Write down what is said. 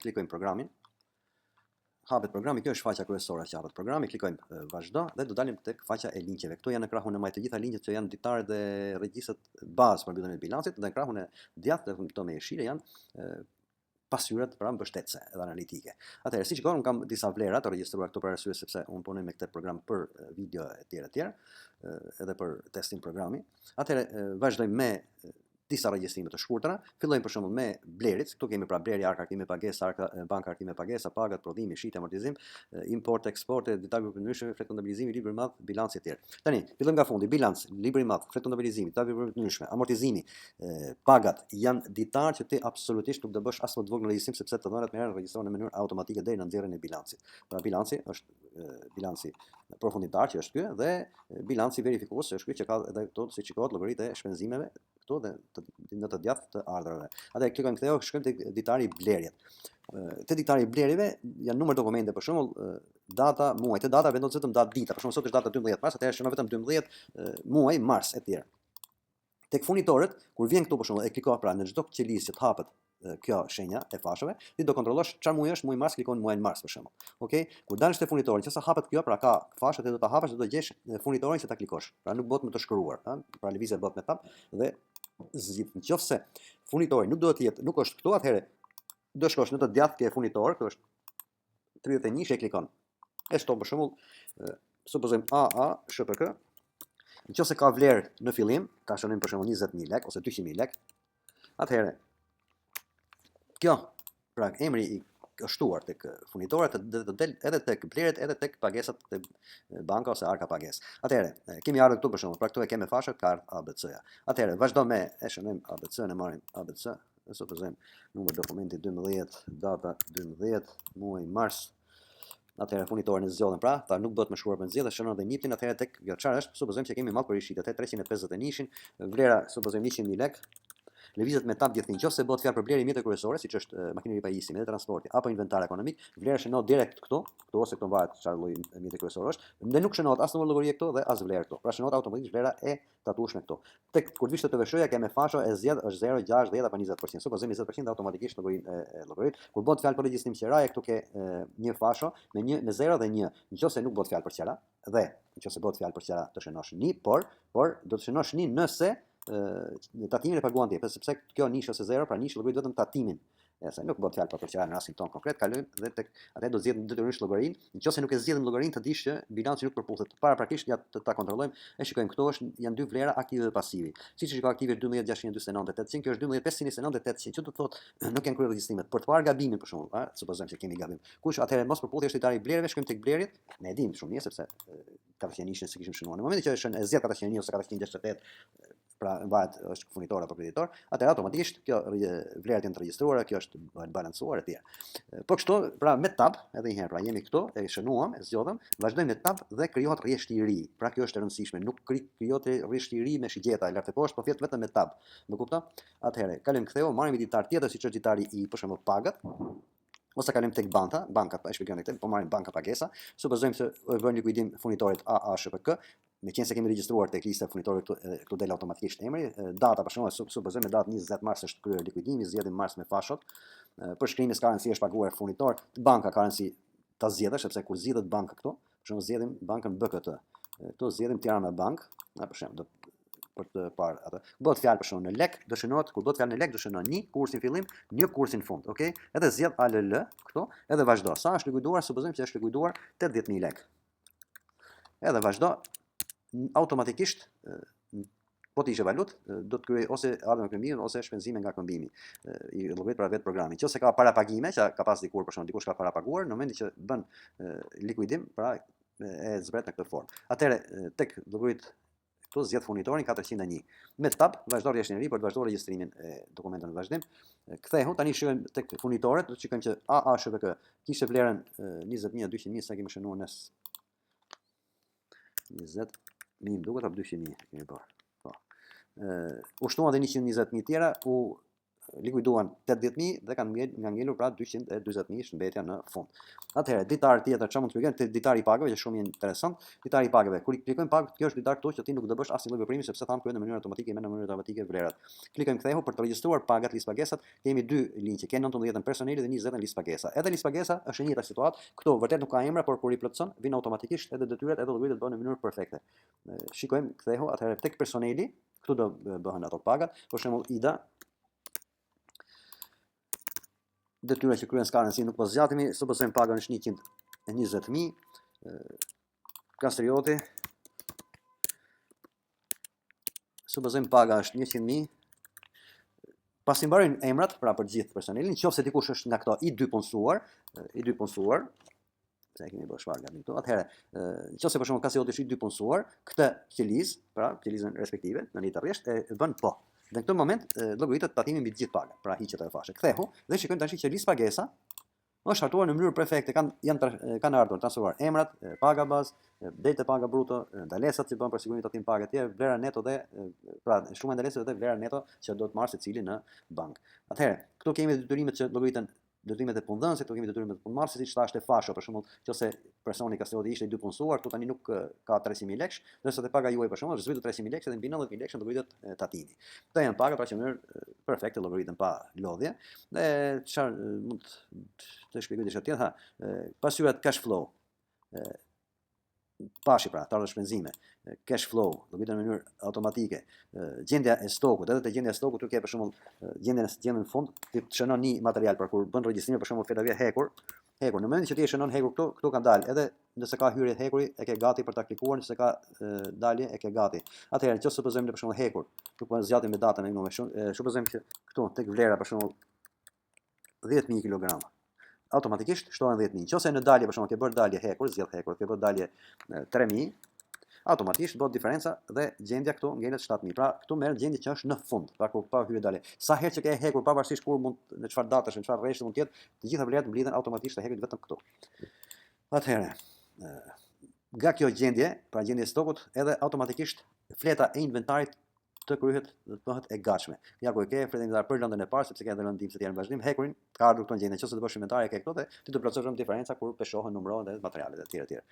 klikojmë programin. Hapet programi, kjo është faqja kryesore që hapet programi, klikojmë vazhdo dhe do dalim tek faqja e linkjeve. Këto janë në krahun e majtë të gjitha linkjet që janë ditare dhe regjistrat bazë për mbylljen e bilancit, dhe në krahun e djathtë dhe këto me jeshile janë pasyrat pra mbështetëse edhe analitike. Atëherë, siç shikoni, kam disa vlera të regjistruar këto për arsye sepse unë punoj me këtë program për video etj edhe për testin programi. Atëherë, vazhdojmë me disa regjistrime të shkurtra. Fillojmë për shembull me blerit. Këtu kemi pra bleri, arka arktime pagesë, banka arktime pagesë, pagat, prodhimi, shitje, amortizim, import, eksport, detaj për ndryshme, flet kontabilizimi, libri i madh, bilanci etj. Tani, fillojmë nga fundi, bilanc, libri i madh, flet kontabilizimi, detaj për ndryshme, amortizimi, pagat janë ditar që ti absolutisht nuk do bësh as më të vogël regjistrim sepse të dhënat më herë regjistrohen në mënyrë automatike deri në nxjerrjen e bilancit. Pra bilanci është bilanci përfunditar që është ky dhe bilanci verifikues që është ky që ka edhe këto si shikohet llogaritë e shpenzimeve këtu dhe në të djathtë të ardhurave. Atë klikojmë ktheu, shkojmë tek ditari i blerit. Te ditari i blerive janë numër dokumente, për shembull data, muaj, te data vendos vetëm datë dita. Për shembull sot është data 12 mars, atëherë shënon vetëm 12 muaj mars etj. Tek furnitorët, kur vjen këtu për shembull e klikoj pra në çdo qelisë që të hapet kjo shenja e fashëve, ti do kontrollosh çfarë muaj është, muaj mars, klikon muajin mars për shembull. Okej? Kur dalësh te furnitorit, nëse hapet kjo, pra ka fashët e do ta hapësh, do të gjesh furnitorin që ta klikosh. Pra nuk bëhet më të shkruar, pra lëvizja bëhet me tab dhe zgjidh. Nëse furnitori nuk duhet të jetë, nuk është këtu, atëherë do shkosh në të djathtë ke furnitor, këtu është 31 që e klikon. E shto për shembull, supozojmë AA SHPK. Nëse ka vlerë në fillim, ta shënojmë për shembull 20.000 lekë ose 200.000 lekë, atëherë kjo, pra emri i është shtuar tek furnitorët dhe do del edhe tek blerit edhe tek pagesat te banka ose arka pagesë. Atëherë, kemi ardhur këtu për shembull, pra këtu e kemi fashën kart ABC-ja. Atëherë, vazhdo me e shënojmë ABC-n, e marrim ABC, e supozojmë numër dokumenti 12, data 12, muaj mars. Atëherë furnitorin e zgjodhen pra, ta nuk bëhet më shkruar me zgjidhje, dhe shënon dhe njiptin, atëherë tek kjo çfarë është, supozojmë që kemi mall për ishit, atë 351-shin, vlera supozojmë 100.000 lekë. Lëvizet me tab gjithnjë, nëse bëhet fjalë për blerje mjete kryesore, siç është makineri pajisimi dhe transporti apo inventar ekonomik, vlera shënohet direkt këtu ose këtu varet çfarë lloj mjete kryesore është, dhe nuk shënohet as numër llogarie këtu dhe as vlerë këtu. Pra shënohet automatikisht vlera e tatueshme këtu. Tek kur vish të veshëja kemë fasho e zgjedh është 0, 6, 10 apo 20%. Supozojmë 20% automatikisht llogarinë e llogarit. Kur bëhet fjalë për regjistrim qeraje, këtu ke një fasho me 0 dhe 1. Nëse nuk bëhet fjalë për qera dhe nëse bëhet fjalë për qera të shënosh 1, por do të shënosh 1 nëse tatimin e paguan ti, sepse kjo nishë ose 0, pra nishë llogarit vetëm tatimin. Se nuk bëhet fjalë për qera në rastin ton konkret, kalojmë dhe tek atë do zgjedhim detyrisht llogarinë. Nëse nuk e zgjedhim llogarinë, të dish që bilanci nuk përputhet. Paraprakisht ja ta kontrollojmë, e shikojmë këtu janë dy vlera aktive dhe pasive. Siç shikoj aktive 12.649.800, kjo është 12.598.800, që do të thotë nuk kanë kryer regjistrimet. Për të parë gabimin për shembull, supozojmë se kemi gabim. Kush atëherë mos përputhje është ditari i blerjeve, shkojmë tek blerit, ne e dimë shumë mirë sepse 401 se kishim shënuar. Në momentin që është e zgjedh 401 ose 468, pra varet është furnitor apo kreditor, atëherë automatikisht kjo vlerat janë të regjistruara, kjo është balancuar etj. Po kështu, pra me tab, edhe një herë, pra jemi këtu, e shënuam, e zgjodhëm, vazhdojmë me tab dhe krijohet rresht i ri. Pra kjo është e rëndësishme, nuk krijohet rresht i ri me shigjeta lart e poshtë, po flet vetëm me tab. Më kupton? Atëherë, kalojmë ktheu, marrim një ditar tjetër siç është ditari i për shembull pagat. Ose kalojmë tek banka e shpjegon këtë, po marrim banka pagesa, supozojmë se vënë likuidim furnitorit AA SHPK, meqense kemi regjistruar tek lista e furnitorit këtu del automatikisht emri, data për shembull supozojmë datë 20 mars është kryer likuidimi, zgjedhim mars me fashot. Për shkrimin e rëndësi është paguar furnitor, banka ka rëndësi ta zgjedhësh sepse kur zgjidhet banka këtu, për shembull zgjedhim bankën BKT. Këtu zgjedhim Tirana Bank, për shembull për të parë atë. Bëhet fjalë për shembull në lek, do shënohet kur bëhet fjalë në lek do shënon 1 kursin fillim, 1 kursin fund, okay? Edhe zgjedh ALL këtu, edhe vazhdo. Sa është likuiduar, supozojmë se është likuiduar 80.000 lekë. Edhe vazhdo automatikisht po të ishte valutë, do të kryej ose ardhmë me këmbimin ose shpenzime nga këmbimi i llogarit para vetë programit. Nëse ka para pagime, që ka pas dikur për shembull, dikush ka para paguar, në momentin që bën likuidim, pra e zbret në këtë formë. Atëherë tek llogarit këtu zgjedh furnitorin 401. Me tab vazhdo rreshtën e ri për të vazhduar regjistrimin e dokumenteve në vazhdim. Kthehun tani shikojmë tek furnitorët, do të shikojmë që AA SHPK kishte vlerën 20.000, 200.000, sa kemi shënuar nes 20.000 duket apo 200.000 kemi bërë. Po. U shtuan edhe 120.000 tjera, u likuiduan 80.000 dhe kanë nga ngelur pra 240.000 shëndetja në fund. Atëherë, ditar tjetër çfarë mund të shpjegojmë te ditari i pagave, që është shumë interesant. Ditari i pagave, kur i klikojmë pagë, kjo është ditar këtu që ti nuk do bësh asnjë lloj veprimi sepse thamë kryen në mënyrë automatike, në mënyrë automatike vlerat. Klikojmë kthehu për të regjistruar pagat, listë pagesat, kemi dy linjë, ke 19 personeli dhe 20 listë pagesa. Edhe listë pagesa është e njëjta situatë, këtu vërtet nuk ka emra, por kur i plotson vin automatikisht edhe detyrat edhe llogaritë bëhen në mënyrë perfekte. Shikojmë kthehu, atëherë tek personeli, këtu do bëhen ato pagat, për shembull Ida. Detyra që kryen skarën si nuk po zgjatemi, supozojmë paga është 120.000, Kastrioti, supozojmë paga është 100.000, pasi mbarojnë emrat, pra për gjithë personelin, nëse dikush është nga këto i dy punësuar, se kemi bërë shfarë gabim këtu, atëherë, nëse për shembull Kastrioti është i dy punësuar, këtë qelizë, pra qelizën respektive, në një të rresht, e bën po. Dhe në këtë moment llogaritet tatimin mbi të gjithë pagat, pra hiqet ajo fashe. Kthehu dhe shikojmë tani që listë pagesa është hartuar në mënyrë perfekte, kanë ardhur transferuar emrat, paga bazë, dete paga bruto, ndalesat që bën për sigurimin e tatimit pagë etj, vlera neto dhe pra shuma e ndalesave dhe vlera neto që do të marrë secili në bank. Atëherë, këtu kemi detyrimet që llogariten detyrimet e punëdhënësit, këtu kemi detyrimet e punëmarrësit, siç thashë fasho, për shembull, nëse personi Kastrioti ishte i dy punësuar, këtu tani nuk ka 300.000 lekë, ndërsa te paga juaj për shembull është zbritur 300.000 lekë dhe mbi 90.000 lekë llogaritet tatimi. Këto janë paga pra që në mënyrë perfekte llogariten pa lodhje. Dhe çfarë mund të shpjegoj diçka tjetër, pasyrat cash flow. Pashi pra, tarë shpenzime, cash flow, llogaritet në mënyrë automatike, gjendja e stokut, edhe te gjendja e stokut ke për shembull gjendjen në fund, ti shënon një material për kur bën regjistrime për shembull fetavia hekur, në momentin që ti e shënon hekur këtu ka dalë, edhe nëse ka hyrje hekuri e ke gati për ta klikuar, nëse ka dalje e ke gati. Atëherë, nëse supozojmë për shembull hekur, nuk po zgjatim me datën e numrit, supozojmë që këtu tek vlera për shembull 10.000 kg. Automatikisht shtohen 10.000. Nëse në dalje për shembull ke bërë dalje hekur, zgjidh hekur, ke bërë dalje 3.000, automatikisht bëhet diferenca dhe gjendja këtu ngelet 7.000. Pra këtu merr gjendje që është në fund, pra kur pa hyrje dalje. Sa herë që ke hekur pavarësisht kur mund në çfarë datash, në çfarë rreshti mund të jetë, të gjitha vlerat mblidhen automatikisht të heket vetëm këtu. Atëherë, nga kjo gjendje, pra gjendja e stokut, edhe automatikisht fleta e inventarit të kryhet dhe të bëhet e gatshme. Ja ku e ke fletë inventar për lëndën e parë, sepse ke edhe lëndë që janë në vazhdim, hekurin ka ardhur këto gjendje. Nëse të bësh inventare ke këto dhe ti do plotësosh diferenca kur peshohen, numërohen dhe materialet e tjera.